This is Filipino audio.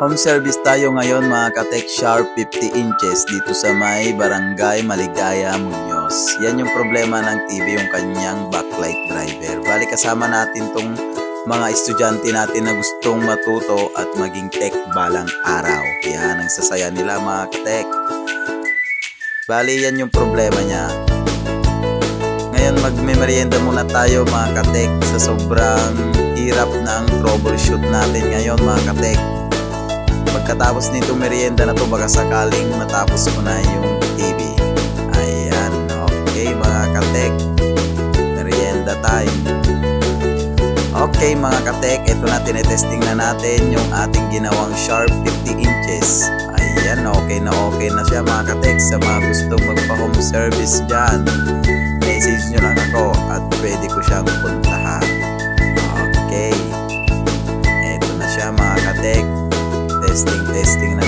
Home service tayo ngayon mga ka-tech, sharp 50 inches dito sa may Barangay Maligaya, Muñoz. Yan yung problema ng TV, yung kanyang backlight driver. Bali kasama natin tong mga estudyante natin na gustong matuto at maging tech balang araw. Yan ang sasaya nila mga ka-tech. Bali yan yung problema niya. Ngayon magme-merienda muna tayo mga ka-tech sa sobrang hirap ng troubleshoot natin ngayon mga ka-tech. Pagkatapos nito merienda na to, baka sakaling matapos ko na yung TV. Ayan, okay mga katek, merienda time. Okay mga katek, ito na tinetesting na natin yung ating ginawang sharp 50 inches. Ayan, okay na siya mga katek. Sa mga gustong magpa-home service dyan, message nyo lang ako at pwede ko siyang puntahan. Okay, ito na siya mga katek. Testing na